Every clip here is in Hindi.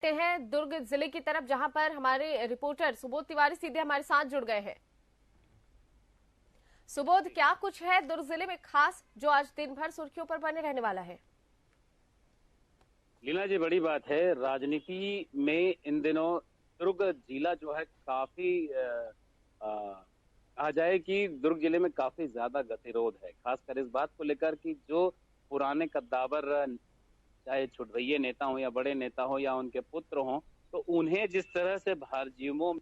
हैं दुर्ग जिले की तरफ, जहां पर हमारे रिपोर्टर सुबोध तिवारी सीधे हमारे साथ जुड़ गए हैं। सुबोध, क्या कुछ है दुर्ग जिले में खास जो आज दिन भर सुर्खियों पर बने रहने वाला है? लीला जी, बड़ी बात है राजनीति में इन दिनों। दुर्ग जिला जो है काफी कहा जाए कि दुर्ग जिले में काफी ज्यादा गतिरोध है, खासकर इस बात को लेकर कि जो पुराने कद्दावर, चाहे छुटभइये नेता हो या बड़े नेता हो या उनके पुत्र हो, तो उन्हें जिस तरह से भारजीमों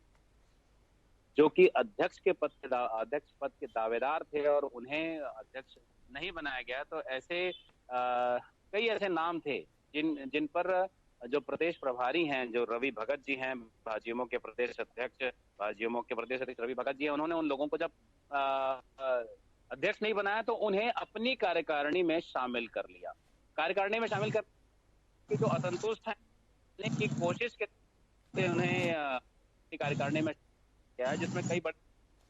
जो कि अध्यक्ष पद के दावेदार थे और उन्हें अध्यक्ष नहीं बनाया गया, तो ऐसे कई ऐसे नाम थे जिन जिन पर जो प्रदेश प्रभारी हैं, जो रवि भगत जी हैं, भाजयुमो के प्रदेश अध्यक्ष रवि भगत जी हैं, उन्होंने उन लोगों को जब अ, अ, अध्यक्ष नहीं बनाया तो उन्हें अपनी कार्यकारिणी में शामिल कर लिया। कार्यकारिणी में शामिल कर के जो असंतुष्ट हैं की कोशिश के उन्हें अपनी कार्यकारिणी में किया है, जिसमें कई बड़े।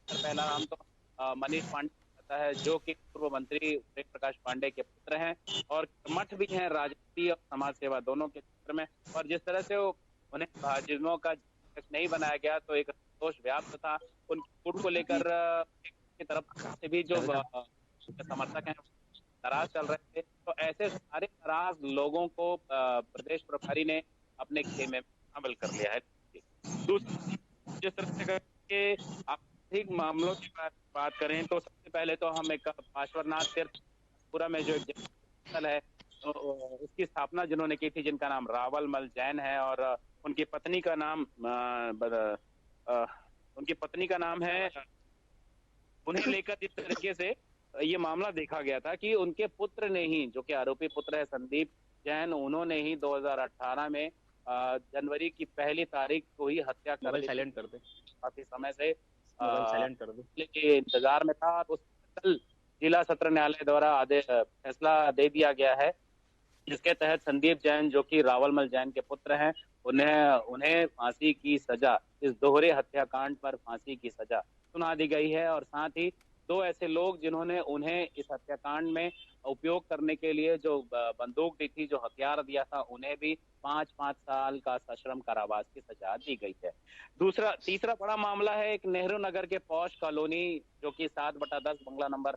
पहला नाम तो मनीष पांडे आता है, जो कि पूर्व मंत्री प्रेम प्रकाश पांडे के पुत्र हैं और कर्मठ भी हैं राजनीति और समाज सेवा दोनों के क्षेत्र में। और जिस तरह से उन्हें भाजयुमो का अध्यक्ष नहीं बनाया गया, तो एक संतोष व्याप्त था उनकी गुट को लेकर। की तरफ से भी जो समर्थक हैं नाराज चल रहे थे, तो ऐसे सारे नाराज लोगों को प्रदेश प्रभारी ने अपने खेमे में शामिल कर लिया है। दूसरी, जिस तरह से आर्थिक मामलों की बात करें, तो सबसे पहले तो हम एक पार्श्वनाथ तीर्थपुरा में जो एक स्थल है, तो उसकी स्थापना जिन्होंने की थी, जिनका नाम रावल मल जैन है, और उनकी पत्नी का नाम उनकी पत्नी का नाम है, उन्हें लेकर जिस तरीके से ये मामला देखा गया था कि उनके पुत्र ने ही, जो कि आरोपी पुत्र है संदीप जैन, उन्होंने ही 2018 में जनवरी की पहली तारीख को ही हत्या कर दी। साइलेंट कर दे, काफी समय से साइलेंट कर दे के इंतजार में था। उस कल जिला सत्र न्यायालय द्वारा आदेश फैसला दे दिया गया है, जिसके तहत संदीप जैन, जो कि रावलमल जैन के पुत्र हैं, उन्हें उन्हें फांसी की सजा, इस दोहरे हत्याकांड पर फांसी की सजा सुना दी गई है। और साथ ही दो ऐसे लोग जिन्होंने उन्हें इस हत्याकांड में उपयोग करने के लिए जो बंदूक दी थी, जो हथियार दिया था, उन्हें भी 5-5 साल का सश्रम कारावास की सजा दी गई है। तीसरा बड़ा मामला है एक नेहरू नगर के पॉश कॉलोनी, जो कि 7/10 बंगला नंबर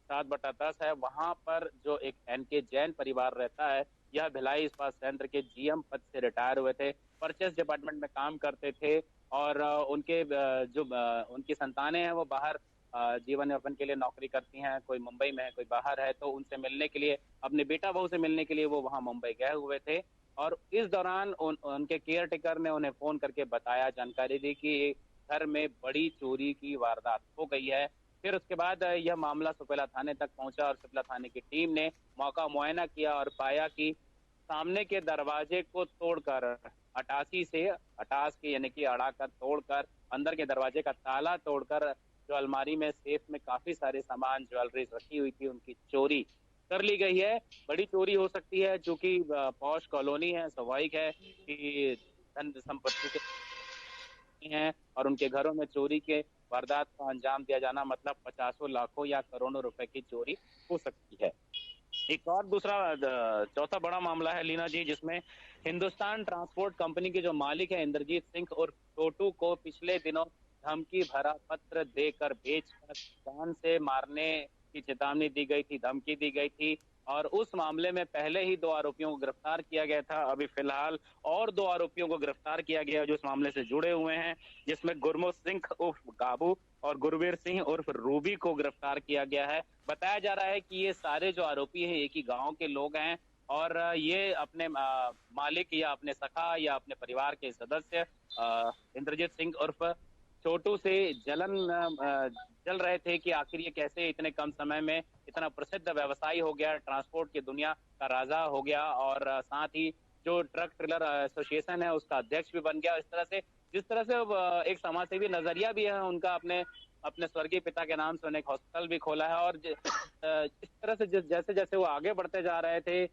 7/10 है। वहां पर जो एक एनके जैन परिवार रहता है, यह भिलाई इस्पात संयंत्र के जीएम पद से रिटायर हुए थे, परचेस डिपार्टमेंट में काम करते थे, और उनके जो उनकी संतानें हैं वो बाहर जीवन यापन के लिए नौकरी करती हैं, कोई मुंबई में है, कोई बाहर है, तो उनसे मिलने के लिए, अपने बेटा बहू से मिलने के लिए वो वहां मुंबई गए हुए थे। और इस दौरान उनके केयर टेकर ने उन्हें फोन करके बताया, जानकारी दी कि घर में बड़ी चोरी की वारदात हो गई है। फिर उसके बाद यह मामला सुपेला थाने तक पहुंचा और सुपेला थाने की टीम ने मौका मुआयना किया और पाया कि सामने के दरवाजे को तोड़कर, अटास के यानी कि अड़ा कर तोड़कर, अंदर के दरवाजे का ताला तोड़कर, जो अलमारी में सेफ में काफी सारे सामान, ज्वेलरी रखी हुई थी, उनकी चोरी कर ली गई है। बड़ी चोरी हो सकती है, चूंकि पॉश कॉलोनी है, स्वाभाविक है कि धन संपत्ति के हैं, और उनके घरों में चोरी के वारदात को अंजाम दिया जाना मतलब पचासों लाखों या करोड़ों रुपए की चोरी हो सकती है। एक और चौथा बड़ा मामला है लीना जी, जिसमें हिंदुस्तान ट्रांसपोर्ट कंपनी के जो मालिक है इंद्रजीत सिंह और छोटू को पिछले दिनों धमकी भरा पत्र देकर बेचकर जान से मारने की चेतावनी दी गई थी, धमकी दी गई थी। और उस मामले में पहले ही 2 आरोपियों को गिरफ्तार किया गया था। अभी फिलहाल और 2 आरोपियों को गिरफ्तार किया गया जो इस मामले से जुड़े हुए हैं, जिसमें गुरमुख सिंह उर्फ गाबू और गुरवीर सिंह उर्फ रूबी को गिरफ्तार किया गया है। बताया जा रहा है कि ये सारे जो आरोपी हैं एक ही गांव के लोग हैं, और ये अपने मालिक या अपने सखा या अपने परिवार के सदस्य इंद्रजीत सिंह उर्फ छोटू से जल रहे थे कि आखिर ये कैसे इतने कम समय में इतना प्रसिद्ध व्यवसायी हो गया, ट्रांसपोर्ट की दुनिया का राजा हो गया, और साथ ही जो ट्रक ट्रेलर एसोसिएशन है उसका अध्यक्ष भी बन गया। इस तरह से, जिस तरह से एक समाज सेवी नजरिया भी है उनका, अपने अपने स्वर्गीय पिता के नाम से उन्हें एक हॉस्पिटल भी खोला है। और इस तरह से जैसे जैसे वो आगे बढ़ते जा रहे थे,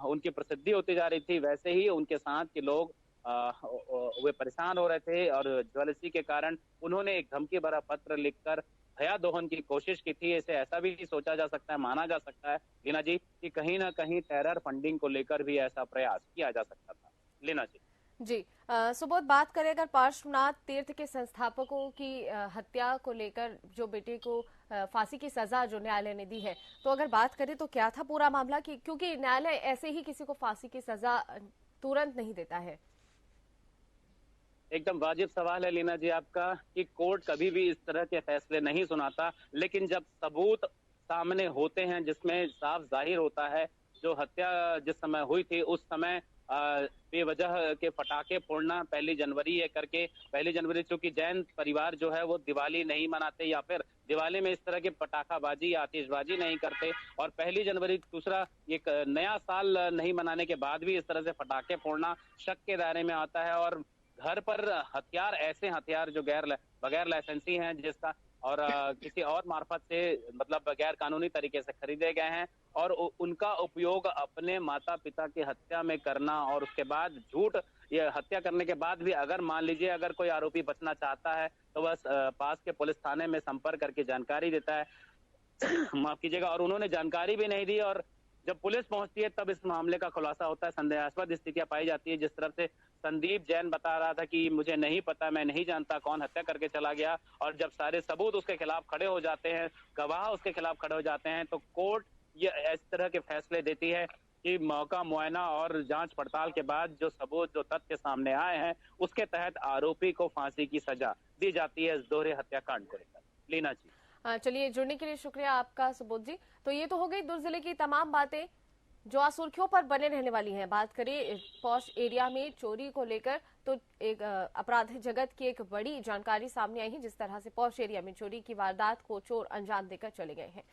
उनकी प्रसिद्धि होती जा रही थी, वैसे ही उनके साथ के लोग वे परेशान हो रहे थे, और ज्वेलसी के कारण उन्होंने एक धमकी भरा पत्र लिखकर भया दोहन की कोशिश की थी। इसे ऐसा भी सोचा जा सकता है, माना जा सकता है लीना जी, कि कहीं ना कहीं टेरर फंडिंग को लेकर भी ऐसा प्रयास किया जा सकता था। लीना जी। जी सुबोध, बात करें अगर पार्श्वनाथ तीर्थ के संस्थापकों की हत्या को लेकर जो बेटे को फांसी की सजा जो न्यायालय ने दी है, तो अगर बात करें तो क्या था पूरा मामला कि क्योंकि न्यायालय ऐसे ही किसी को फांसी की सजा तुरंत नहीं देता है। एकदम वाजिब सवाल है लीना जी आपका कि कोर्ट कभी भी इस तरह के फैसले नहीं सुनाता, लेकिन जब सबूत सामने होते हैं जिसमें साफ जाहिर होता है जो हत्या जिस समय हुई थी उस समय बेवजह के पटाखे फोड़ना, 1 जनवरी है करके, 1 जनवरी चूंकि जैन परिवार जो है वो दिवाली नहीं मनाते या फिर दिवाली में इस तरह की पटाखाबाजी या आतिशबाजी नहीं करते, और 1 जनवरी दूसरा एक नया साल नहीं मनाने के बाद भी इस तरह से पटाखे फोड़ना शक के दायरे में आता है। और घर पर हथियार, ऐसे हथियार जो बगैर लाइसेंसी हैं जिसका और किसी और मार्फत से मतलब गैर कानूनी तरीके से खरीदे गए हैं, और उनका उपयोग अपने माता पिता की हत्या में करना, और उसके बाद झूठ, ये हत्या करने के बाद भी अगर मान लीजिए अगर कोई आरोपी बचना चाहता है तो बस पास के पुलिस थाने में संपर्क करके जानकारी देता है माफ कीजिएगा, और उन्होंने जानकारी भी नहीं दी, और जब पुलिस पहुंचती है तब इस मामले का खुलासा होता है। संदेहास्पद स्थितियां पाई जाती है, जिस तरफ से संदीप जैन बता रहा था कि मुझे नहीं पता, मैं नहीं जानता कौन हत्या करके चला गया, और जब सारे सबूत उसके खिलाफ खड़े हो जाते हैं, गवाह उसके खिलाफ खड़े हो जाते हैं, तो कोर्ट ये इस तरह के फैसले देती है कि मौका मुआयना और जांच पड़ताल के बाद जो सबूत, जो तथ्य सामने आए हैं, उसके तहत आरोपी को फांसी की सजा दी जाती है इस दोहरे हत्याकांड को लेकर। लीना जी, चलिए, जुड़ने के लिए शुक्रिया आपका सुबोध जी। तो ये तो हो गई दुर्ग जिले की तमाम बातें जो आज सुर्खियों पर बने रहने वाली हैं। बात करें पॉश एरिया में चोरी को लेकर तो एक अपराध जगत की एक बड़ी जानकारी सामने आई है, जिस तरह से पॉश एरिया में चोरी की वारदात को चोर अंजाम देकर चले गए हैं।